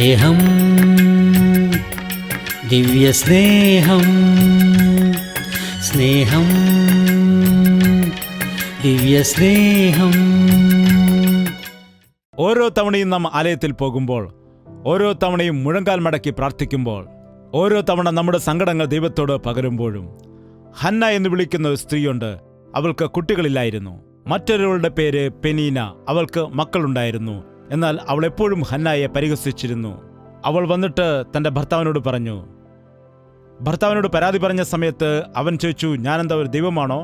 സ്നേഹം, ദിവ്യസ്നേഹം, സ്നേഹം, ദിവ്യസ്നേഹം. ഓരോ തവണയും നാം ആലയത്തിൽ പോകുമ്പോൾ, ഓരോ തവണയും മുഴങ്കാൽ മടക്കി പ്രാർത്ഥിക്കുമ്പോൾ, ഓരോ തവണ നമ്മുടെ സങ്കടങ്ങൾ ദൈവത്തോട് പകരുമ്പോഴും, ഹന്ന എന്ന് വിളിക്കുന്ന ഒരു സ്ത്രീയുണ്ട്. അവൾക്ക് കുട്ടികളില്ലായിരുന്നു. മറ്റൊരാളുടെ പേര് പെനീന. അവൾക്ക് മക്കളുണ്ടായിരുന്നു. എന്നാൽ അവൾ എപ്പോഴും ഹന്നായെ പരിഹസിച്ചിരുന്നു. അവൾ വന്നിട്ട് തൻ്റെ ഭർത്താവിനോട് പറഞ്ഞു. ഭർത്താവിനോട് പരാതി പറഞ്ഞ സമയത്ത് അവൻ ചോദിച്ചു, ഞാനെന്താ ഒരു ദൈവമാണോ?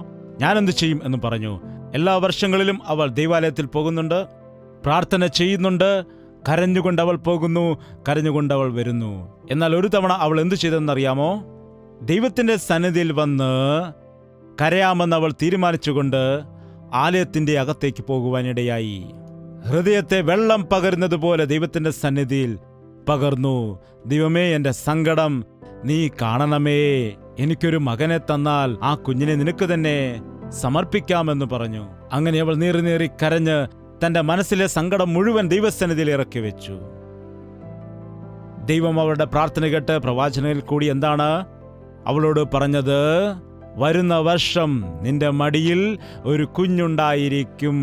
ഞാനെന്ത് ചെയ്യും എന്ന് പറഞ്ഞു. എല്ലാ വർഷങ്ങളിലും അവൾ ദൈവാലയത്തിൽ പോകുന്നുണ്ട്, പ്രാർത്ഥന ചെയ്യുന്നുണ്ട്. കരഞ്ഞുകൊണ്ട് അവൾ പോകുന്നു, കരഞ്ഞുകൊണ്ട് അവൾ വരുന്നു. എന്നാൽ ഒരു തവണ അവൾ എന്തു ചെയ്തെന്നറിയാമോ? ദൈവത്തിൻ്റെ സന്നിധിയിൽ വന്ന് കരയാമെന്ന് അവൾ തീരുമാനിച്ചുകൊണ്ട് ആലയത്തിൻ്റെ അകത്തേക്ക് പോകുവാനിടയായി. ഹൃദയത്തെ വെള്ളം പകരുന്നത് പോലെ ദൈവത്തിൻ്റെ സന്നിധിയിൽ പകർന്നു. ദൈവമേ, എൻ്റെ സങ്കടം നീ കാണണമേ. എനിക്കൊരു മകനെ തന്നാൽ ആ കുഞ്ഞിനെ നിനക്ക് തന്നെ സമർപ്പിക്കാമെന്ന് പറഞ്ഞു. അങ്ങനെ അവൾ നീറി നീറി കരഞ്ഞ് തൻ്റെ മനസ്സിലെ സങ്കടം മുഴുവൻ ദൈവസന്നിധിയിൽ ഇറക്കി വെച്ചു. ദൈവം അവളുടെ പ്രാർത്ഥന കേട്ട് പ്രവാചകനിൽ കൂടി എന്താണ് അവളോട് പറഞ്ഞത്? വരുന്ന വർഷം നിന്റെ മടിയിൽ ഒരു കുഞ്ഞുണ്ടായിരിക്കും.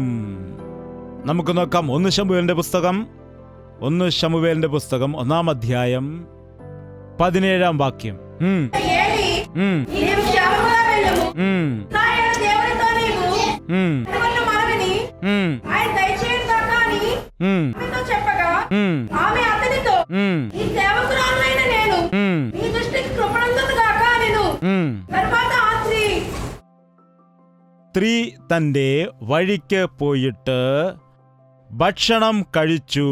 നമുക്ക് നോക്കാം. 1 ശമൂവേലിന്റെ പുസ്തകം 1 അധ്യായം 17 വാക്യം. സ്ത്രീ തന്റെ വഴിക്ക് പോയിട്ട് ഭക്ഷണം കഴിച്ചു.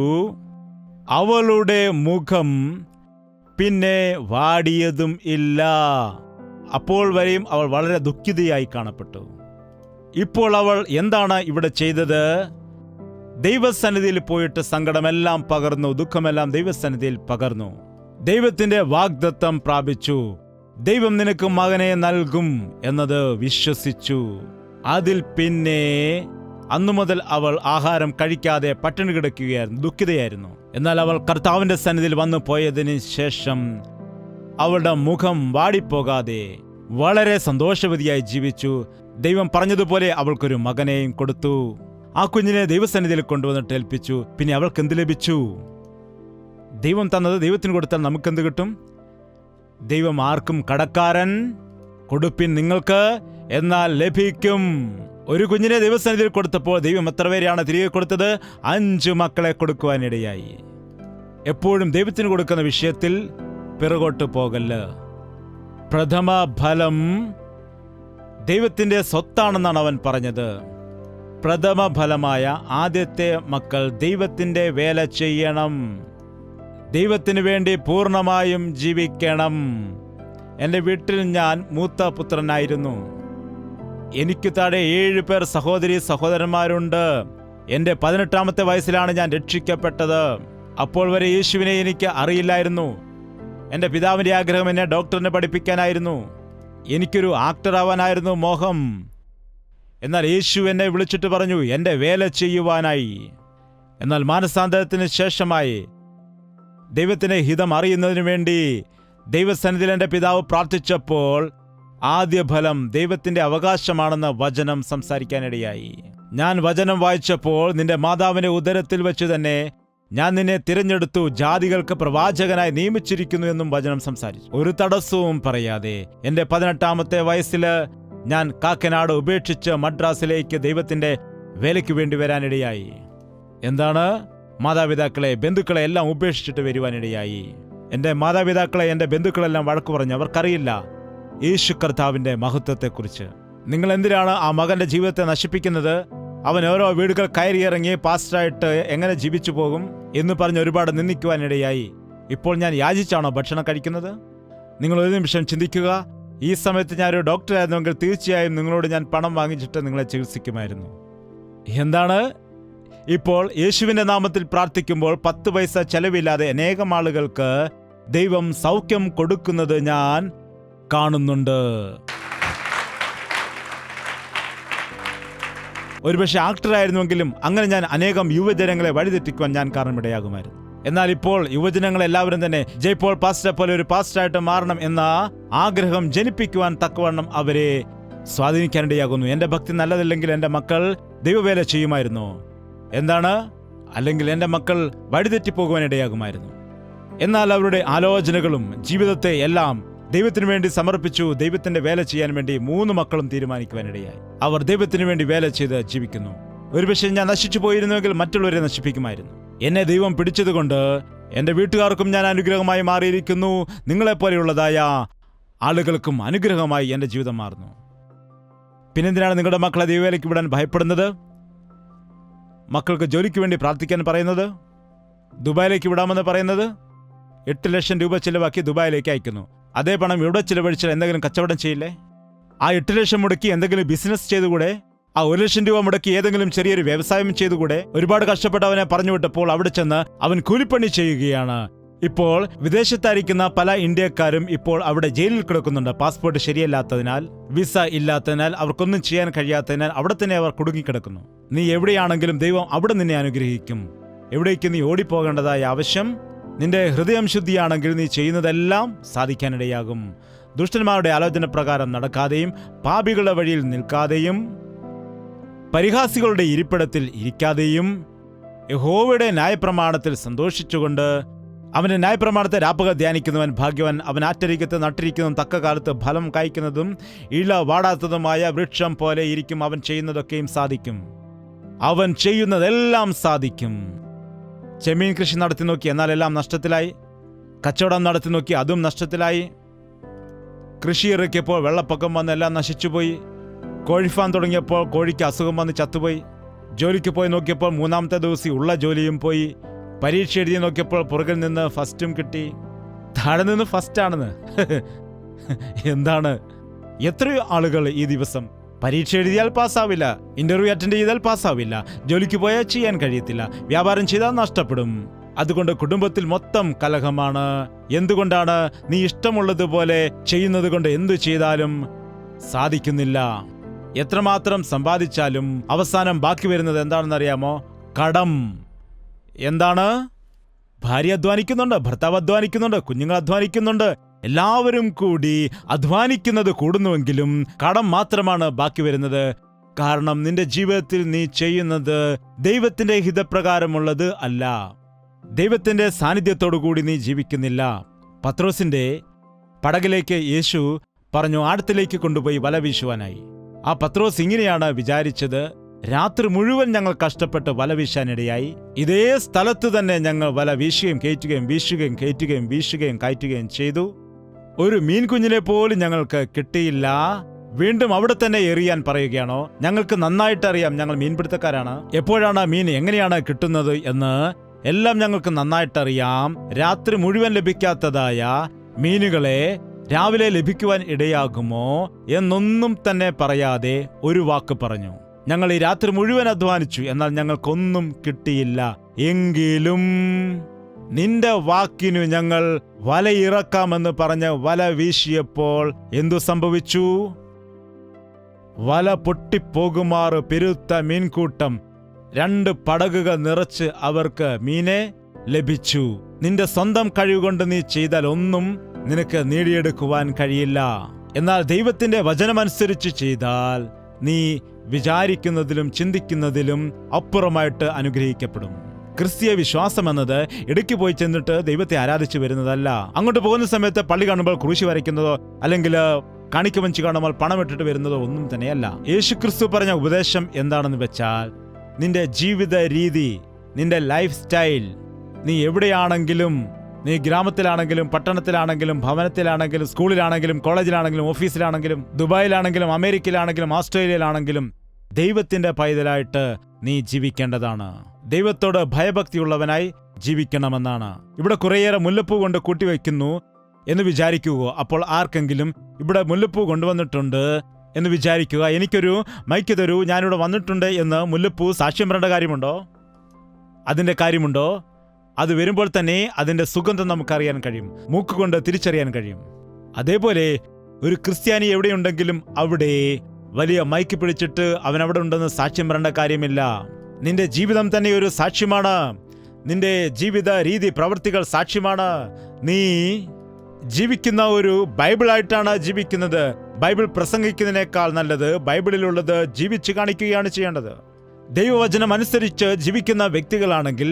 അവളുടെ മുഖം പിന്നെ വാടിയതും ഇല്ല. അപ്പോൾ വരെയും അവൾ വളരെ ദുഃഖിതയായി കാണപ്പെട്ടു. ഇപ്പോൾ അവൾ എന്താണ് ഇവിടെ ചെയ്തത്? ദൈവസന്നിധിയിൽ പോയിട്ട് സങ്കടമെല്ലാം പകർന്നു, ദുഃഖമെല്ലാം ദൈവസന്നിധിയിൽ പകർന്നു. ദൈവത്തിന്റെ വാഗ്ദത്തം പ്രാപിച്ചു. ദൈവം നിനക്ക് മകനെ നൽകും എന്നത് വിശ്വസിച്ചു. അതിൽ പിന്നെ അന്നു മുതൽ അവൾ ആഹാരം കഴിക്കാതെ പട്ടിണി കിടക്കുകയായിരുന്നു, ദുഃഖിതയായിരുന്നു. എന്നാൽ അവൾ കർത്താവിന്റെ സന്നിധിയിൽ വന്നു പോയതിന് ശേഷം അവളുടെ മുഖം വാടിപ്പോകാതെ വളരെ സന്തോഷവതിയായി ജീവിച്ചു. ദൈവം പറഞ്ഞതുപോലെ അവൾക്കൊരു മകനെയും കൊടുത്തു. ആ കുഞ്ഞിനെ ദൈവസന്നിധിയിൽ കൊണ്ടുവന്നിട്ട് ഏൽപ്പിച്ചു. പിന്നെ അവൾക്ക് എന്ത് ലഭിച്ചു? ദൈവം തന്നത് ദൈവത്തിന് കൊടുത്താൽ നമുക്കെന്ത് കിട്ടും? ദൈവം ആർക്കും കടക്കാരൻ. കൊടുപ്പിൻ നിങ്ങൾക്ക്, എന്നാൽ ലഭിക്കും. ഒരു കുഞ്ഞിനെ ദൈവസന്നിധിയിൽ കൊടുത്തപ്പോൾ ദൈവം എത്ര പേരെയാണ് തിരികെ കൊടുത്തത്? 5 മക്കളെ കൊടുക്കുവാനിടയായി. എപ്പോഴും ദൈവത്തിന് കൊടുക്കുന്ന വിഷയത്തിൽ പിറകോട്ട് പോകല്ല. പ്രഥമ ഫലം ദൈവത്തിന്റെ സ്വത്താണെന്നാണ് അവൻ പറഞ്ഞത്. പ്രഥമ ഫലമായ ആദ്യത്തെ മക്കൾ ദൈവത്തിന്റെ വേല ചെയ്യണം, ദൈവത്തിന് വേണ്ടി പൂർണ്ണമായും ജീവിക്കണം. എൻ്റെ വീട്ടിൽ ഞാൻ മൂത്ത പുത്രനായിരുന്നു. എനിക്ക് താഴെ 7 പേർ സഹോദരി സഹോദരന്മാരുണ്ട്. എൻ്റെ 18ാമത്തെ വയസ്സിലാണ് ഞാൻ രക്ഷിക്കപ്പെട്ടത്. അപ്പോൾ വരെ യേശുവിനെ എനിക്ക് അറിയില്ലായിരുന്നു. എൻ്റെ പിതാവിൻ്റെ ആഗ്രഹം എന്നെ ഡോക്ടറിനെ പഠിപ്പിക്കാനായിരുന്നു. എനിക്കൊരു ആക്ടറാവാനായിരുന്നു മോഹം. എന്നാൽ യേശു എന്നെ വിളിച്ചിട്ട് പറഞ്ഞു എൻ്റെ വേല ചെയ്യുവാനായി. എന്നാൽ മാനസാന്തരത്തിന് ശേഷമായി ദൈവത്തിൻ്റെ ഹിതം അറിയുന്നതിനു വേണ്ടി ദൈവസന്നിധിയിൽ എൻ്റെ പിതാവ് പ്രാർത്ഥിച്ചപ്പോൾ ആദ്യ ഫലം ദൈവത്തിൻ്റെ അവകാശമാണെന്ന് വചനം സംസാരിക്കാനിടയായി. ഞാൻ വചനം വായിച്ചപ്പോൾ നിന്റെ മാതാവിന്റെ ഉദരത്തിൽ വെച്ച് തന്നെ ഞാൻ നിന്നെ തിരഞ്ഞെടുത്തു, ജാതികൾക്ക് പ്രവാചകനായി നിയമിച്ചിരിക്കുന്നു എന്നും വചനം സംസാരിച്ചു. ഒരു തടസ്സവും പറയാതെ എൻ്റെ 18ാമത്തെ വയസ്സില് ഞാൻ കാക്കനാട് ഉപേക്ഷിച്ച് മദ്രാസിലേക്ക് ദൈവത്തിന്റെ വേലയ്ക്ക് വേണ്ടി വരാനിടയായി. എന്താണ്? മാതാപിതാക്കളെ, ബന്ധുക്കളെ എല്ലാം ഉപേക്ഷിച്ചിട്ട് വരുവാനിടയായി. എൻ്റെ മാതാപിതാക്കളെ, എൻ്റെ ബന്ധുക്കളെല്ലാം വഴക്കു പറഞ്ഞു. അവർക്കറിയില്ല യേശു കർത്താവിൻ്റെ മഹത്വത്തെക്കുറിച്ച്. നിങ്ങൾ എന്തിനാണ് ആ മകന്റെ ജീവിതത്തെ നശിപ്പിക്കുന്നത്? അവൻ ഓരോ വീടുകൾ കയറിയിറങ്ങി പാസ്റ്ററായിട്ട് എങ്ങനെ ജീവിച്ചു പോകും എന്ന് പറഞ്ഞ് ഒരുപാട് നിന്ദിക്കുവാനിടയായി. ഇപ്പോൾ ഞാൻ യാചിച്ചാണോ ഭക്ഷണം കഴിക്കുന്നത്? നിങ്ങൾ ഒരു നിമിഷം ചിന്തിക്കുക. ഈ സമയത്ത് ഞാനൊരു ഡോക്ടറായിരുന്നുവെങ്കിൽ തീർച്ചയായും നിങ്ങളോട് ഞാൻ പണം വാങ്ങിച്ചിട്ട് നിങ്ങളെ ചികിത്സിക്കുമായിരുന്നു. എന്താണ്? ഇപ്പോൾ യേശുവിൻ്റെ നാമത്തിൽ പ്രാർത്ഥിക്കുമ്പോൾ 10 പൈസ ചെലവില്ലാതെ അനേകം ആളുകൾക്ക് ദൈവം സൗഖ്യം കൊടുക്കുന്നത് ഞാൻ കാണുന്നുണ്ട്. ഒരുപക്ഷെ ആക്ടറായിരുന്നുവെങ്കിലും അങ്ങനെ ഞാൻ അനേകം യുവജനങ്ങളെ വഴിതെറ്റിക്കുവാൻ ഞാൻ കാരണമിടയാകുമായിരുന്നു. എന്നാൽ ഇപ്പോൾ യുവജനങ്ങൾ എല്ലാവരും തന്നെ ജയ്പോൾ പാസ്റ്റർ പോലെ ഒരു പാസ്റ്ററായിട്ട് മാറണം എന്ന ആഗ്രഹം ജനിപ്പിക്കുവാൻ തക്കവണ്ണം അവരെ സ്വാധീനിക്കാനിടയാകുന്നു. എൻ്റെ ഭക്തി നല്ലതല്ലെങ്കിൽ എൻ്റെ മക്കൾ ദൈവവേല ചെയ്യുമായിരുന്നു. എന്താണ്? അല്ലെങ്കിൽ എൻ്റെ മക്കൾ വഴിതെറ്റിപ്പോകുവാനിടയാകുമായിരുന്നു. എന്നാൽ അവരുടെ ആലോചനകളും ജീവിതത്തെ എല്ലാം ദൈവത്തിനു വേണ്ടി സമർപ്പിച്ചു. ദൈവത്തിന്റെ വേല ചെയ്യാൻ വേണ്ടി 3 മക്കളും തീരുമാനിക്കുവാനിടയായി. അവർ ദൈവത്തിനു വേണ്ടി വേല ചെയ്ത് ജീവിക്കുന്നു. ഒരുപക്ഷെ ഞാൻ നശിച്ചു പോയിരുന്നുവെങ്കിൽ മറ്റുള്ളവരെ നശിപ്പിക്കുമായിരുന്നു. എന്നെ ദൈവം പിടിച്ചതുകൊണ്ട് എൻ്റെ വീട്ടുകാർക്കും ഞാൻ അനുഗ്രഹമായി മാറിയിരിക്കുന്നു. നിങ്ങളെപ്പോലെയുള്ളതായ ആളുകൾക്കും അനുഗ്രഹമായി എൻ്റെ ജീവിതം മാറുന്നു. പിന്നെന്തിനാണ് നിങ്ങളുടെ മക്കളെ ദൈവവേലയ്ക്ക് വിടാൻ ഭയപ്പെടുന്നത്? മക്കൾക്ക് ജോലിക്ക് വേണ്ടി പ്രാർത്ഥിക്കാൻ പറയുന്നത്, ദുബായിലേക്ക് വിടാമെന്ന് പറയുന്നത്? 8 ലക്ഷം രൂപ ചിലവാക്കി ദുബായിലേക്ക് അയക്കുന്നു. അതേ പണം ഇവിടെ ചിലവഴിച്ചാൽ എന്തെങ്കിലും കച്ചവടം ചെയ്യില്ലേ? ആ 8 ലക്ഷം മുടക്കി എന്തെങ്കിലും ബിസിനസ് ചെയ്തുകൂടെ? ആ 1 ലക്ഷം രൂപ മുടക്കി ഏതെങ്കിലും ചെറിയൊരു വ്യവസായം ചെയ്തുകൂടെ? ഒരുപാട് കഷ്ടപ്പെട്ട് അവനെ പറഞ്ഞു വിട്ടപ്പോൾ അവിടെ ചെന്ന് അവൻ കൂലിപ്പണി ചെയ്യുകയാണ്. ഇപ്പോൾ വിദേശത്തായിരിക്കുന്ന പല ഇന്ത്യക്കാരും ഇപ്പോൾ അവിടെ ജയിലിൽ കിടക്കുന്നുണ്ട്. പാസ്പോർട്ട് ശരിയല്ലാത്തതിനാൽ, വിസ ഇല്ലാത്തതിനാൽ, അവർക്കൊന്നും ചെയ്യാൻ കഴിയാത്തതിനാൽ അവിടെ തന്നെ അവർ കുടുങ്ങിക്കിടക്കുന്നു. നീ എവിടെയാണെങ്കിലും ദൈവം അവിടെ നിന്നെ അനുഗ്രഹിക്കും. എവിടേക്ക് നീ ഓടിപ്പോകേണ്ടതായ ആവശ്യം? നിന്റെ ഹൃദയം ശുദ്ധിയാണെങ്കിൽ നീ ചെയ്യുന്നതെല്ലാം സാധിക്കാനിടയാകും. ദുഷ്ടന്മാരുടെ ആലോചന പ്രകാരം നടക്കാതെയും, പാപികളുടെ വഴിയിൽ നിൽക്കാതെയും, പരിഹാസികളുടെ ഇരിപ്പിടത്തിൽ ഇരിക്കാതെയും, യഹോവയുടെ ന്യായപ്രമാണത്തിൽ സന്തോഷിച്ചുകൊണ്ട് അവന്റെ ന്യായപ്രമാണത്തെ രാപ്പകൽ ധ്യാനിക്കുന്നവൻ ഭാഗ്യവാൻ. അവൻ ആറ്റരികത്ത് നട്ടിരിക്കുന്നതും തക്ക കാലത്ത് ഫലം കായ്ക്കുന്നതും ഇല വാടാത്തതുമായ വൃക്ഷം പോലെ ഇരിക്കും. അവൻ ചെയ്യുന്നതൊക്കെയും സാധിക്കും. അവൻ ചെയ്യുന്നതെല്ലാം സാധിക്കും. ചെമ്മീൻ കൃഷി നടത്തി നോക്കി, എന്നാൽ എല്ലാം നഷ്ടത്തിലായി. കച്ചവടം നടത്തി നോക്കി, അതും നഷ്ടത്തിലായി. കൃഷി ഇറക്കിയപ്പോൾ വെള്ളപ്പൊക്കം വന്ന് എല്ലാം നശിച്ചുപോയി. കോഴിഫാൻ തുടങ്ങിയപ്പോൾ കോഴിക്ക് അസുഖം വന്ന് ചത്തുപോയി. ജോലിക്ക് പോയി നോക്കിയപ്പോൾ 3-ാമത്തെ ദിവസം ഉള്ള ജോലിയും പോയി. പരീക്ഷ എഴുതി നോക്കിയപ്പോൾ പുറകിൽ നിന്ന് ഫസ്റ്റും കിട്ടി. താഴെ നിന്ന് ഫസ്റ്റാണെന്ന്. എന്താണ്? എത്രയോ ആളുകൾ ഈ ദിവസം പരീക്ഷ എഴുതിയാൽ പാസ്സാവില്ല, ഇന്റർവ്യൂ അറ്റൻഡ് ചെയ്താൽ പാസ്സാവില്ല, ജോലിക്ക് പോയാൽ ചെയ്യാൻ കഴിയത്തില്ല, വ്യാപാരം ചെയ്താൽ നഷ്ടപ്പെടും. അതുകൊണ്ട് കുടുംബത്തിൽ മൊത്തം കലഹമാണ്. എന്തുകൊണ്ടാണ്? നീ ഇഷ്ടമുള്ളതുപോലെ ചെയ്യുന്നത് കൊണ്ട് എന്തു ചെയ്താലും സാധിക്കുന്നില്ല. എത്രമാത്രം സമ്പാദിച്ചാലും അവസാനം ബാക്കി വരുന്നത് എന്താണെന്നറിയാമോ? കടം. എന്താണ്? ഭാര്യ അധ്വാനിക്കുന്നുണ്ട്, ഭർത്താവ് അധ്വാനിക്കുന്നുണ്ട്, കുഞ്ഞുങ്ങൾ അധ്വാനിക്കുന്നുണ്ട്, എല്ലാവരും കൂടി അധ്വാനിക്കുന്നത് കൂടുന്നുവെങ്കിലും കടം മാത്രമാണ് ബാക്കി വരുന്നത്. കാരണം നിന്റെ ജീവിതത്തിൽ നീ ചെയ്യുന്നത് ദൈവത്തിന്റെ ഹിതപ്രകാരമുള്ളത് അല്ല. ദൈവത്തിന്റെ സാന്നിധ്യത്തോടുകൂടി നീ ജീവിക്കുന്നില്ല. പത്രോസിന്റെ പടകിലേക്ക് യേശു പറഞ്ഞു ആഴത്തിലേക്ക് കൊണ്ടുപോയി വല വീശുവാനായി. ആ പത്രോസ് ഇങ്ങനെയാണ് വിചാരിച്ചത്: രാത്രി മുഴുവൻ ഞങ്ങൾ കഷ്ടപ്പെട്ട് വല വീശാനിടയായി. ഇതേ സ്ഥലത്ത് തന്നെ ഞങ്ങൾ വല വീശുകയും കയറ്റുകയും വീശുകയും കയറ്റുകയും വീശുകയും കയറ്റുകയും ചെയ്തു. ഒരു മീൻകുഞ്ഞിനെ പോലും ഞങ്ങൾക്ക് കിട്ടിയില്ല. വീണ്ടും അവിടെ തന്നെ എറിയാൻ പറയുകയാണോ? ഞങ്ങൾക്ക് നന്നായിട്ടറിയാം, ഞങ്ങൾ മീൻപിടുത്തക്കാരാണ്. എപ്പോഴാണ് മീൻ എങ്ങനെയാണ് കിട്ടുന്നത് എന്ന് എല്ലാം ഞങ്ങൾക്ക് നന്നായിട്ടറിയാം. രാത്രി മുഴുവൻ ലഭിക്കാത്തതായ മീനുകളെ രാവിലെ ലഭിക്കുവാൻ ഇടയാകുമോ എന്നൊന്നും തന്നെ പറയാതെ ഒരു വാക്ക് പറഞ്ഞു. ഞങ്ങൾ ഈ രാത്രി മുഴുവൻ അധ്വാനിച്ചു, എന്നാൽ ഞങ്ങൾക്കൊന്നും കിട്ടിയില്ല. എങ്കിലും നിന്റെ വാക്കിനു ഞങ്ങൾ വലയിറക്കാമെന്ന് പറഞ്ഞ് വല വീശിയപ്പോൾ എന്തു സംഭവിച്ചു? വല പൊട്ടിപ്പോകുമാറ് പെരുത്ത മീൻകൂട്ടം 2 പടകുകൾ നിറച്ച് അവർക്ക് മീനെ ലഭിച്ചു. നിന്റെ സ്വന്തം കഴിവുകൊണ്ട് നീ ചെയ്താൽ ഒന്നും നിനക്ക് നേടിയെടുക്കുവാൻ കഴിയില്ല. എന്നാൽ ദൈവത്തിന്റെ വചനമനുസരിച്ച് ചെയ്താൽ നീ വിചാരിക്കുന്നതിലും ചിന്തിക്കുന്നതിലും അപ്പുറമായിട്ട് അനുഗ്രഹിക്കപ്പെടും. ക്രിസ്തീയ വിശ്വാസം എന്നത് ഇടയ്ക്ക് പോയി ചെന്നിട്ട് ദൈവത്തെ ആരാധിച്ചു വരുന്നതല്ല. അങ്ങോട്ട് പോകുന്ന സമയത്ത് പള്ളി കാണുമ്പോൾ ക്രൂശി വരയ്ക്കുന്നതോ അല്ലെങ്കിൽ കാണിക്കവഞ്ചി കാണുമ്പോൾ പണമിട്ടിട്ട് വരുന്നതോ ഒന്നും തന്നെയല്ല. യേശു ക്രിസ്തു പറഞ്ഞ ഉപദേശം എന്താണെന്ന് വെച്ചാൽ, നിന്റെ ജീവിത രീതി, നിന്റെ ലൈഫ് സ്റ്റൈൽ, നീ എവിടെയാണെങ്കിലും, നീ ഗ്രാമത്തിലാണെങ്കിലും പട്ടണത്തിലാണെങ്കിലും ഭവനത്തിലാണെങ്കിലും സ്കൂളിലാണെങ്കിലും കോളേജിലാണെങ്കിലും ഓഫീസിലാണെങ്കിലും ദുബായിലാണെങ്കിലും അമേരിക്കയിലാണെങ്കിലും ഓസ്ട്രേലിയയിലാണെങ്കിലും ദൈവത്തിന്റെ പൈതലായിട്ട് നീ ജീവിക്കേണ്ടതാണ്. ദൈവത്തോട് ഭയഭക്തിയുള്ളവനായി ജീവിക്കണമെന്നാണ്. ഇവിടെ കുറേയേറെ മുല്ലപ്പൂ കൊണ്ട് കൂട്ടിവെക്കുന്നു എന്ന് വിചാരിക്കുക. അപ്പോൾ ആർക്കെങ്കിലും ഇവിടെ മുല്ലപ്പൂ കൊണ്ടുവന്നിട്ടുണ്ട് എന്ന് വിചാരിക്കുക, എനിക്കൊരു മൈക്ക് തരൂ, ഞാനിവിടെ വന്നിട്ടുണ്ട് എന്ന് മുല്ലപ്പൂ സാക്ഷ്യം പറയേണ്ട കാര്യമുണ്ടോ? അതിൻ്റെ കാര്യമുണ്ടോ? അത് വരുമ്പോൾ തന്നെ അതിൻ്റെ സുഗന്ധം നമുക്കറിയാൻ കഴിയും, മൂക്കുകൊണ്ട് തിരിച്ചറിയാൻ കഴിയും. അതേപോലെ ഒരു ക്രിസ്ത്യാനി എവിടെയുണ്ടെങ്കിലും അവിടെ വലിയ മൈക്ക് പിടിച്ചിട്ട് അവൻ അവിടെ ഉണ്ടെന്ന് സാക്ഷ്യം പറയേണ്ട കാര്യമില്ല. നിന്റെ ജീവിതം തന്നെ ഒരു സാക്ഷ്യമാണ്. നിന്റെ ജീവിത രീതി പ്രവൃത്തികൾ സാക്ഷ്യമാണ്. നീ ജീവിക്കുന്ന ഒരു ബൈബിളായിട്ടാണ് ജീവിക്കുന്നത്. ബൈബിൾ പ്രസംഗിക്കുന്നതിനേക്കാൾ നല്ലത് ബൈബിളിലുള്ളത് ജീവിച്ചു കാണിക്കുകയാണ് ചെയ്യേണ്ടത്. ദൈവവചനം അനുസരിച്ച് ജീവിക്കുന്ന വ്യക്തികളാണെങ്കിൽ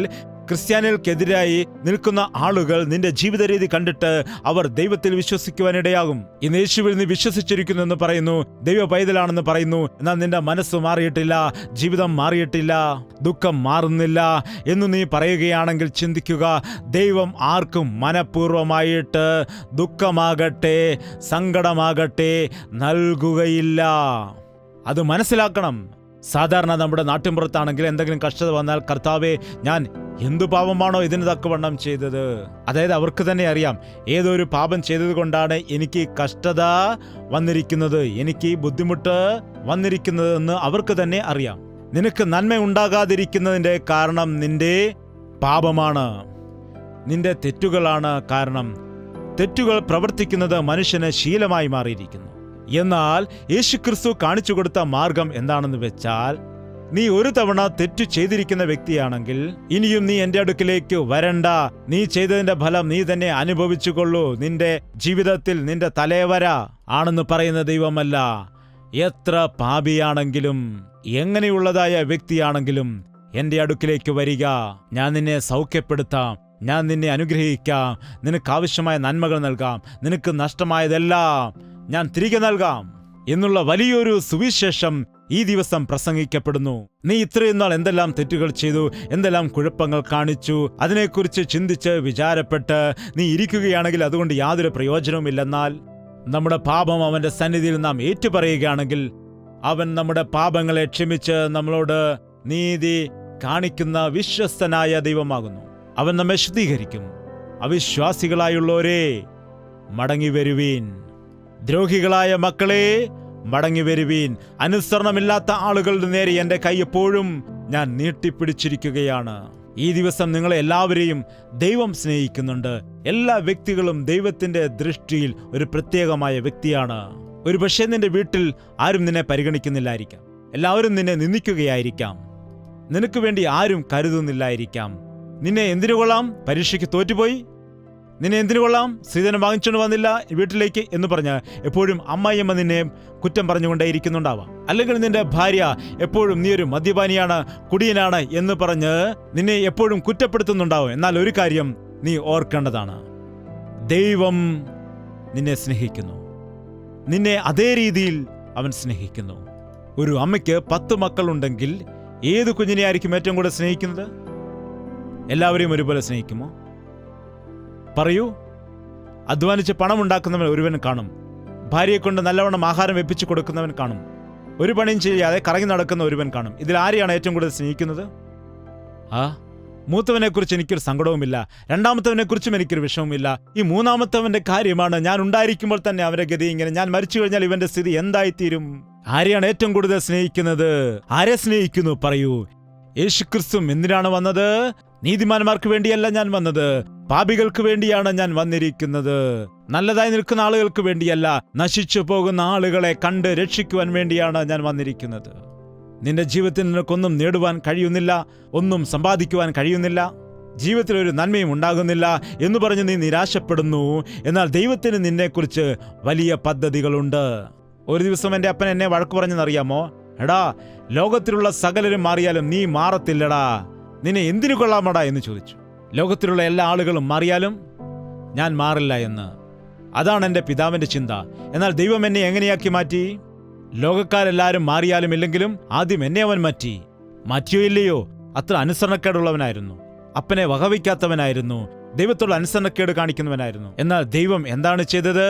ക്രിസ്ത്യാനികൾക്കെതിരായി നിൽക്കുന്ന ആളുകൾ നിന്റെ ജീവിത രീതി കണ്ടിട്ട് അവർ ദൈവത്തിൽ വിശ്വസിക്കുവാനിടയാകും. ഇന്ന് യേശുവിൽ നീ വിശ്വസിച്ചിരിക്കുന്നു എന്ന് പറയുന്നു, ദൈവ പൈതലാണെന്ന് പറയുന്നു, എന്നാൽ നിന്റെ മനസ്സ് മാറിയിട്ടില്ല, ജീവിതം മാറിയിട്ടില്ല, ദുഃഖം മാറുന്നില്ല എന്ന് നീ പറയുകയാണെങ്കിൽ ചിന്തിക്കുക, ദൈവം ആർക്കും മനഃപൂർവമായിട്ട് ദുഃഖമാകട്ടെ സങ്കടമാകട്ടെ നൽകുകയില്ല. അത് മനസ്സിലാക്കണം. സാധാരണ നമ്മുടെ നാട്ടിൻപുറത്താണെങ്കിൽ എന്തെങ്കിലും കഷ്ടത വന്നാൽ, കർത്താവേ ഞാൻ എന്തു പാപമാണോ ഇതിന് തക്കവണ്ണം ചെയ്തത്, അതായത് അവർക്ക് തന്നെ അറിയാം ഏതൊരു പാപം ചെയ്തത് കൊണ്ടാണ് എനിക്ക് കഷ്ടത വന്നിരിക്കുന്നത്, എനിക്ക് ബുദ്ധിമുട്ട് വന്നിരിക്കുന്നതെന്ന് അവർക്ക് തന്നെ അറിയാം. നിനക്ക് നന്മ ഉണ്ടാകാതിരിക്കുന്നതിൻ്റെ കാരണം നിന്റെ പാപമാണ്, നിന്റെ തെറ്റുകളാണ് കാരണം. തെറ്റുകൾ പ്രവർത്തിക്കുന്നത് മനുഷ്യന് ശീലമായി മാറിയിരിക്കുന്നു. എന്നാൽ യേശുക്രിസ്തു കാണിച്ചു കൊടുത്ത മാർഗം എന്താണെന്ന് വെച്ചാൽ, നീ ഒരു തവണ തെറ്റു ചെയ്തിരിക്കുന്ന വ്യക്തിയാണെങ്കിൽ ഇനിയും നീ എൻ്റെ അടുക്കിലേക്ക് വരണ്ട, നീ ചെയ്തതിന്റെ ഫലം നീ തന്നെ അനുഭവിച്ചുകൊള്ളൂ. നിന്റെ ജീവിതത്തിൽ നിന്റെ തലവര ആണെന്ന് പറയുന്ന ദൈവമല്ല. എത്ര പാപിയാണെങ്കിലും എങ്ങനെയുള്ളതായ വ്യക്തിയാണെങ്കിലും എൻ്റെ അടുക്കിലേക്ക് വരിക, ഞാൻ നിന്നെ സൗഖ്യപ്പെടുത്താം, ഞാൻ നിന്നെ അനുഗ്രഹിക്കാം, നിനക്ക് ആവശ്യമായ നന്മകൾ നൽകാം, നിനക്ക് നഷ്ടമായതെല്ലാം ഞാൻ തിരികെ നൽകാം എന്നുള്ള വലിയൊരു സുവിശേഷം ഈ ദിവസം പ്രസംഗിക്കപ്പെടുന്നു. നീ ഇത്രയും നാൾ എന്തെല്ലാം തെറ്റുകൾ ചെയ്തു, എന്തെല്ലാം കുഴപ്പങ്ങൾ കാണിച്ചു, അതിനെക്കുറിച്ച് ചിന്തിച്ച് വിചാരപ്പെട്ട് നീ ഇരിക്കുകയാണെങ്കിൽ അതുകൊണ്ട് യാതൊരു പ്രയോജനവുമില്ലെന്നാൽ, നമ്മുടെ പാപം അവന്റെ സന്നിധിയിൽ നാം ഏറ്റുപറയുകയാണെങ്കിൽ അവൻ നമ്മുടെ പാപങ്ങളെ ക്ഷമിച്ച് നമ്മളോട് നീതി കാണിക്കുന്ന വിശ്വസ്തനായ ദൈവമാകുന്നു. അവൻ നമ്മെ ശുദ്ധീകരിക്കും. അവിശ്വാസികളായുള്ളവരെ മടങ്ങി വരുവീൻ, ദ്രോഹികളായ മക്കളെ മടങ്ങി വരുവീൻ. അനുസരണമില്ലാത്ത ആളുകളുടെ നേരെ എൻ്റെ കൈ എപ്പോഴും ഞാൻ നീട്ടിപ്പിടിച്ചിരിക്കുകയാണ്. ഈ ദിവസം നിങ്ങളെ എല്ലാവരെയും ദൈവം സ്നേഹിക്കുന്നുണ്ട്. എല്ലാ വ്യക്തികളും ദൈവത്തിന്റെ ദൃഷ്ടിയിൽ ഒരു പ്രത്യേകമായ വ്യക്തിയാണ്. ഒരു പക്ഷേ നിന്റെ വീട്ടിൽ ആരും നിന്നെ പരിഗണിക്കുന്നില്ലായിരിക്കാം, എല്ലാവരും നിന്നെ നിന്ദിക്കുകയായിരിക്കാം, നിനക്ക് വേണ്ടി ആരും കരുതുന്നില്ലായിരിക്കാം. നിന്നെ എന്തിനു കൊള്ളാം, പരീക്ഷയ്ക്ക് തോറ്റുപോയി, നിന്നെ എന്തിനു കൊള്ളാം, സ്ത്രീധനം വാങ്ങിച്ചുകൊണ്ട് വന്നില്ല വീട്ടിലേക്ക് എന്ന് പറഞ്ഞ് എപ്പോഴും അമ്മായിയമ്മ നിന്നെ കുറ്റം പറഞ്ഞുകൊണ്ടേയിരിക്കുന്നുണ്ടാവാം. അല്ലെങ്കിൽ നിന്റെ ഭാര്യ എപ്പോഴും നീ ഒരു മദ്യപാനിയാണ്, കുടിയനാണ് എന്ന് പറഞ്ഞ് നിന്നെ എപ്പോഴും കുറ്റപ്പെടുത്തുന്നുണ്ടാവും. എന്നാൽ ഒരു കാര്യം നീ ഓർക്കേണ്ടതാണ്, ദൈവം നിന്നെ സ്നേഹിക്കുന്നു. നിന്നെ അതേ രീതിയിൽ അവൻ സ്നേഹിക്കുന്നു. ഒരു അമ്മയ്ക്ക് 10 മക്കളുണ്ടെങ്കിൽ ഏത് കുഞ്ഞിനെ ആയിരിക്കും ഏറ്റവും കൂടുതൽ സ്നേഹിക്കുന്നത്? എല്ലാവരെയും ഒരുപോലെ സ്നേഹിക്കുമോ? പറയൂ. അധ്വാനിച്ച് പണമുണ്ടാക്കുന്നവൻ ഒരുവൻ കാണും, ഭാര്യയെ കൊണ്ട് നല്ലവണ്ണം ആഹാരം വെപ്പിച്ചു കൊടുക്കുന്നവൻ കാണും, ഒരു പണിയും ചെയ്യാതെ കറങ്ങി നടക്കുന്ന ഒരുവൻ കാണും. ഇതിൽ ആരെയാണ് ഏറ്റവും കൂടുതൽ സ്നേഹിക്കുന്നത്? മൂത്തവനെക്കുറിച്ച് എനിക്കൊരു സങ്കടവുമില്ല, രണ്ടാമത്തവനെക്കുറിച്ചും എനിക്കൊരു വിഷമവുമില്ല. ഈ മൂന്നാമത്തവന്റെ കാര്യമാണ്, ഞാൻ ഉണ്ടായിരിക്കുമ്പോൾ തന്നെ അവന്റെ ഗതി ഇങ്ങനെ, ഞാൻ മരിച്ചു കഴിഞ്ഞാൽ ഇവന്റെ സ്ഥിതി എന്തായിത്തീരും? ആരെയാണ് ഏറ്റവും കൂടുതൽ സ്നേഹിക്കുന്നത്? ആരെ സ്നേഹിക്കുന്നു? പറയൂ. യേശുക്രിസ്തു എന്തിനാണ് വന്നത്? നീതിമാന്മാർക്ക് വേണ്ടിയല്ല ഞാൻ വന്നത്, പാപികൾക്ക് വേണ്ടിയാണ് ഞാൻ വന്നിരിക്കുന്നത്. നല്ലതായി നിൽക്കുന്ന ആളുകൾക്ക് വേണ്ടിയല്ല, നശിച്ചു പോകുന്ന ആളുകളെ കണ്ട് രക്ഷിക്കുവാൻ വേണ്ടിയാണ് ഞാൻ വന്നിരിക്കുന്നത്. നിന്റെ ജീവിതത്തിൽ നിനക്കൊന്നും നേടുവാൻ കഴിയുന്നില്ല, ഒന്നും സമ്പാദിക്കുവാൻ കഴിയുന്നില്ല, ജീവിതത്തിൽ ഒരു നന്മയും ഉണ്ടാകുന്നില്ല എന്ന് പറഞ്ഞ് നീ നിരാശപ്പെടുന്നു. എന്നാൽ ദൈവത്തിന് നിന്നെക്കുറിച്ച് വലിയ പദ്ധതികളുണ്ട്. ഒരു ദിവസം എൻ്റെ അപ്പൻ എന്നെ വഴക്ക് പറഞ്ഞെന്നറിയാമോ? എടാ, ലോകത്തിലുള്ള സകലരും മാറിയാലും നീ മാറത്തില്ലടാ, നിന്നെ എന്തിനു കൊള്ളാമടാ എന്ന് ചോദിച്ചു. ലോകത്തിലുള്ള എല്ലാ ആളുകളും മാറിയാലും ഞാൻ മാറില്ല എന്ന്. അതാണ് എൻ്റെ പിതാവിൻ്റെ ചിന്ത. എന്നാൽ ദൈവം എന്നെ എങ്ങനെയാക്കി മാറ്റി? ലോകക്കാരെല്ലാവരും മാറിയാലും ഇല്ലെങ്കിലും ആദ്യം എന്നെ അവൻ മാറ്റിയോ ഇല്ലയോ? അത്ര അനുസരണക്കേടുള്ളവനായിരുന്നു, അപ്പനെ വകവയ്ക്കാത്തവനായിരുന്നു, ദൈവത്തോട് അനുസരണക്കേട് കാണിക്കുന്നവനായിരുന്നു. എന്നാൽ ദൈവം എന്താണ് ചെയ്തത്?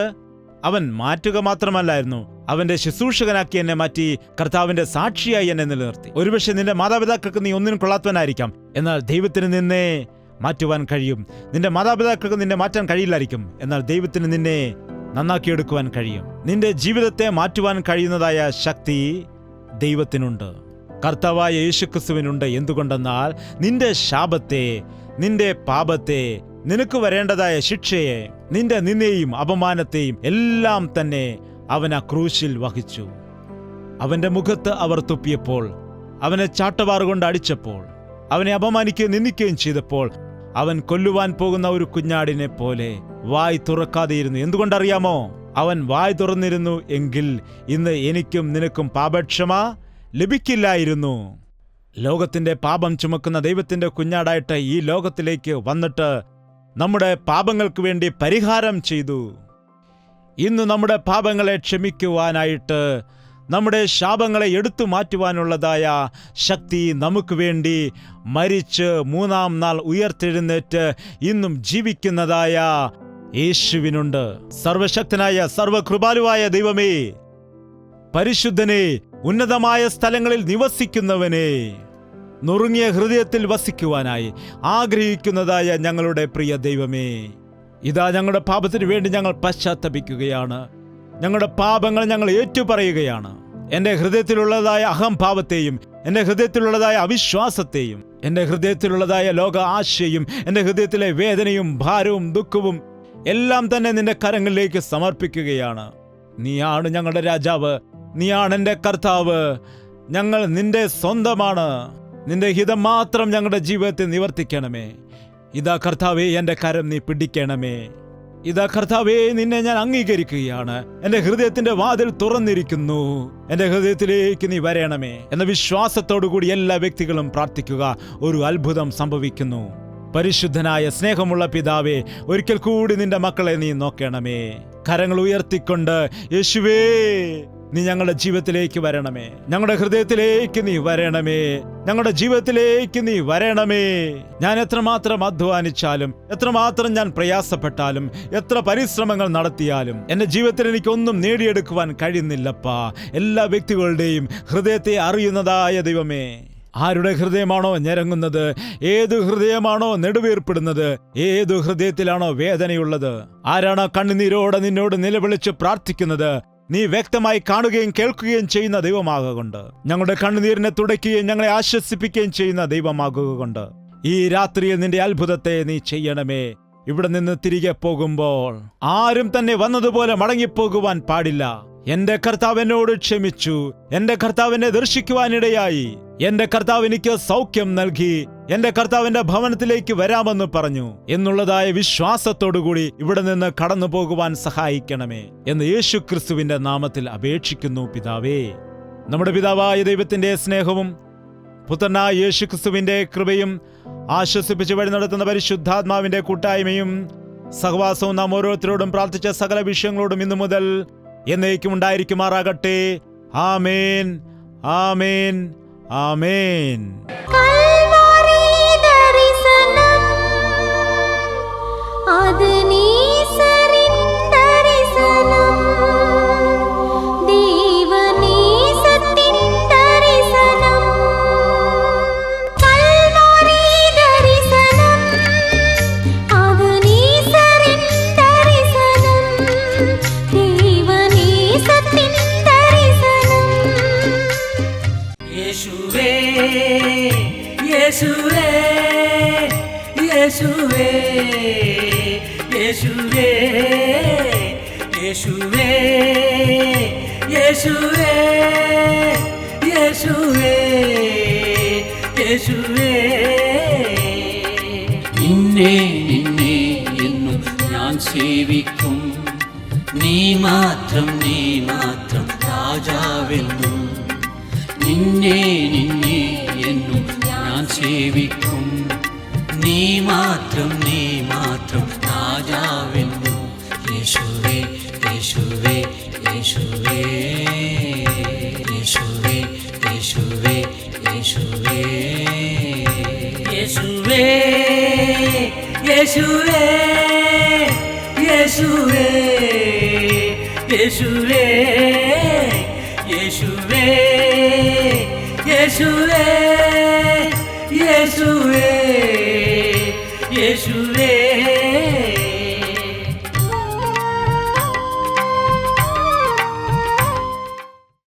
അവൻ മാറ്റുക മാത്രമല്ലായിരുന്നു, അവന്റെ ശുശ്രൂഷകനാക്കി എന്നെ മാറ്റി, കർത്താവിന്റെ സാക്ഷിയായി എന്നെ നിലനിർത്തി. ഒരുപക്ഷെ നിന്റെ മാതാപിതാക്കൾക്ക് നീ ഒന്നിനും കൊള്ളാത്തവനായിരിക്കാം, എന്നാൽ ദൈവത്തിന് നിന്നെ മാറ്റുവാൻ കഴിയും. നിന്റെ മാതാപിതാക്കൾക്ക് നിന്നെ മാറ്റാൻ കഴിയില്ലായിരിക്കും, എന്നാൽ ദൈവത്തിന് നിന്നെ നന്നാക്കിയെടുക്കുവാൻ കഴിയും. നിന്റെ ജീവിതത്തെ മാറ്റുവാൻ കഴിയുന്നതായ ശക്തി ദൈവത്തിനുണ്ട്, കർത്താവായ യേശുക്രിസ്തുവിനുണ്ട്. എന്തുകൊണ്ടെന്നാൽ നിന്റെ ശാപത്തെ, നിന്റെ പാപത്തെ, നിനക്ക് വരേണ്ടതായ ശിക്ഷയെ, നിന്റെ നിന്ദയെയും അപമാനത്തെയും എല്ലാം തന്നെ അവൻ ആ ക്രൂശിൽ വഹിച്ചു. അവന്റെ മുഖത്ത് അവർ തുപ്പിയപ്പോൾ, അവനെ ചാട്ടവാറുകൊണ്ട് അടിച്ചപ്പോൾ, അവനെ അപമാനിക്കുകയും നിന്ദിക്കുകയും ചെയ്തപ്പോൾ അവൻ കൊല്ലുവാൻ പോകുന്ന ഒരു കുഞ്ഞാടിനെ പോലെ വായ് തുറക്കാതെയിരുന്നു. എന്തുകൊണ്ടറിയാമോ? അവൻ വായ് തുറന്നിരുന്നു എങ്കിൽ ഇന്ന് എനിക്കും നിനക്കും പാപക്ഷമ ലഭിക്കില്ലായിരുന്നു. ലോകത്തിന്റെ പാപം ചുമക്കുന്ന ദൈവത്തിന്റെ കുഞ്ഞാടായിട്ട് ഈ ലോകത്തിലേക്ക് വന്നിട്ട് നമ്മുടെ പാപങ്ങൾക്ക് വേണ്ടി പരിഹാരം ചെയ്തു. ഇന്ന് നമ്മുടെ പാപങ്ങളെ ക്ഷമിക്കുവാനായിട്ട്, നമ്മുടെ ശാപങ്ങളെ എടുത്തു മാറ്റുവാനുള്ളതായ ശക്തി നമുക്ക് വേണ്ടി മരിച്ച് 3-ാം നാൾ ഉയർത്തെഴുന്നേറ്റ് ഇന്നും ജീവിക്കുന്നതായ യേശുവിനുണ്ട്. സർവശക്തനായ സർവകൃപാലുവായ ദൈവമേ, പരിശുദ്ധനെ, ഉന്നതമായ സ്ഥലങ്ങളിൽ നിവസിക്കുന്നവനെ, നുറുങ്ങിയ ഹൃദയത്തിൽ വസിക്കുവാനായി ആഗ്രഹിക്കുന്നതായ ഞങ്ങളുടെ പ്രിയ ദൈവമേ, ഇതാ ഞങ്ങളുടെ പാപത്തിനു വേണ്ടി ഞങ്ങൾ പശ്ചാത്തപിക്കുകയാണ്. ഞങ്ങളുടെ പാപങ്ങൾ ഞങ്ങൾ ഏറ്റുപറയുകയാണ്. എൻ്റെ ഹൃദയത്തിലുള്ളതായ അഹംഭാവത്തെയും, എൻ്റെ ഹൃദയത്തിലുള്ളതായ അവിശ്വാസത്തെയും, എൻ്റെ ഹൃദയത്തിലുള്ളതായ ലോക ആശയും, എൻ്റെ ഹൃദയത്തിലെ വേദനയും ഭാരവും ദുഃഖവും എല്ലാം തന്നെ നിന്റെ കരങ്ങളിലേക്ക് സമർപ്പിക്കുകയാണ്. നീയാണ് ഞങ്ങളുടെ രാജാവ്, നീയാണ് എൻ്റെ കർത്താവ്. ഞങ്ങൾ നിന്റെ സ്വന്തമാണ്. നിന്റെ ഹിതം മാത്രം ഞങ്ങളുടെ ജീവിതത്തിൽ നിവർത്തിക്കണമേ. ഇതാ കർത്താവേ, എൻ്റെ കരം നീ പിടിക്കണമേ. ഇതാ കർത്താവേ, നിന്നെ ഞാൻ അംഗീകരിക്കുകയാണ്. എൻ്റെ ഹൃദയത്തിന്റെ വാതിൽ തുറന്നിരിക്കുന്നു. എൻ്റെ ഹൃദയത്തിലേക്ക് നീ വരണമേ എന്ന വിശ്വാസത്തോടുകൂടി എല്ലാ വ്യക്തികളും പ്രാർത്ഥിക്കുക. ഒരു അത്ഭുതം സംഭവിക്കുന്നു. പരിശുദ്ധനായ സ്നേഹമുള്ള പിതാവേ, ഒരിക്കൽ കൂടി നിന്റെ മക്കളെ നീ നോക്കണമേ. കരങ്ങൾ ഉയർത്തിക്കൊണ്ട്, യേശുവേ, നീ ഞങ്ങളുടെ ജീവിതത്തിലേക്ക് വരണമേ. ഞങ്ങളുടെ ഹൃദയത്തിലേക്ക് നീ വരണമേ. ഞങ്ങളുടെ ജീവിതത്തിലേക്ക് നീ വരണമേ. ഞാൻ എത്രമാത്രം അധ്വാനിച്ചാലും, എത്രമാത്രം ഞാൻ പ്രയാസപ്പെട്ടാലും, എത്ര പരിശ്രമങ്ങൾ നടത്തിയാലും എൻ്റെ ജീവിതത്തിൽ എനിക്കൊന്നും നേടിയെടുക്കുവാൻ കഴിയുന്നില്ലപ്പാ. എല്ലാ വ്യക്തികളുടെയും ഹൃദയത്തെ അറിയുന്നതായ ദൈവമേ, ആരുടെ ഹൃദയമാണോ ഞരങ്ങുന്നത്, ഏതു ഹൃദയമാണോ നെടുവീർപ്പിടുന്നത്, ഏതു ഹൃദയത്തിലാണോ വേദനയുള്ളത്, ആരാണോ കണ്ണുനീരോടെ നിന്നോട് നിലവിളിച്ച് പ്രാർത്ഥിക്കുന്നത്, നീ വ്യക്തമായി കാണുകയും കേൾക്കുകയും ചെയ്യുന്ന ദൈവമാകൊണ്ട്, ഞങ്ങളുടെ കണ്ണുനീരിനെ തുടയ്ക്കുകയും ഞങ്ങളെ ആശ്വസിപ്പിക്കുകയും ചെയ്യുന്ന ദൈവമാകൊണ്ട്, ഈ രാത്രിയിൽ നിന്റെ അത്ഭുതത്തെ നീ ചെയ്യണമേ. ഇവിടെ നിന്ന് തിരികെ പോകുമ്പോൾ ആരും തന്നെ വന്നതുപോലെ മടങ്ങിപ്പോകുവാൻ പാടില്ല. എന്റെ കർത്താവ് എന്നോട് ക്ഷമിച്ചു, എന്റെ കർത്താവിനെ ദർശിക്കുവാനിടയായി, എന്റെ കർത്താവ് എനിക്ക് സൗഖ്യം നൽകി, എന്റെ കർത്താവിന്റെ ഭവനത്തിലേക്ക് വരാമെന്ന് പറഞ്ഞു എന്നുള്ളതായ വിശ്വാസത്തോടുകൂടി ഇവിടെ നിന്ന് കടന്നു പോകുവാൻ സഹായിക്കണമേ എന്ന് യേശു ക്രിസ്തുവിന്റെ നാമത്തിൽ അപേക്ഷിക്കുന്നു പിതാവേ. നമ്മുടെ പിതാവായ ദൈവത്തിന്റെ സ്നേഹവും പുത്രനായ യേശു ക്രിസ്തുവിന്റെ കൃപയും ആശ്വസിപ്പിച്ച് വഴി നടത്തുന്ന പരിശുദ്ധാത്മാവിന്റെ കൂട്ടായ്മയും സഹവാസവും നാം ഓരോരുത്തരോടും പ്രാർത്ഥിച്ച സകല വിഷയങ്ങളോടും ഇന്നു മുതൽ എന്നേക്കും ഉണ്ടായിരിക്കുമാറാകട്ടെ. ആമേൻ, ആമേൻ, ആമേൻ. യേശുവേ, യേശുവേ, യേശുവേ, യേശുവേ, യേശുവേ, യേശുവേ, യേശുവേ. നിന്നെ നിന്നെ എന്നും ഞാൻ സേവിക്കും, നീ മാത്രം രാജാവെന്നും. നിന്നെ നിന്നെ എന്നും ഞാൻ സേവിക്കും, നീ മാത്രം രാജാവെന്നും. യേശുവേ, യേശുവേ, യേശുവേ, യേശുവേ, യേശുവേ, യേശുവേ, യേശുവേ, യേശുവേ, യേശുവേ, യേശുവേ, യേശുവേ, യേശുവേ, യേശുവേ, യേശുവേ.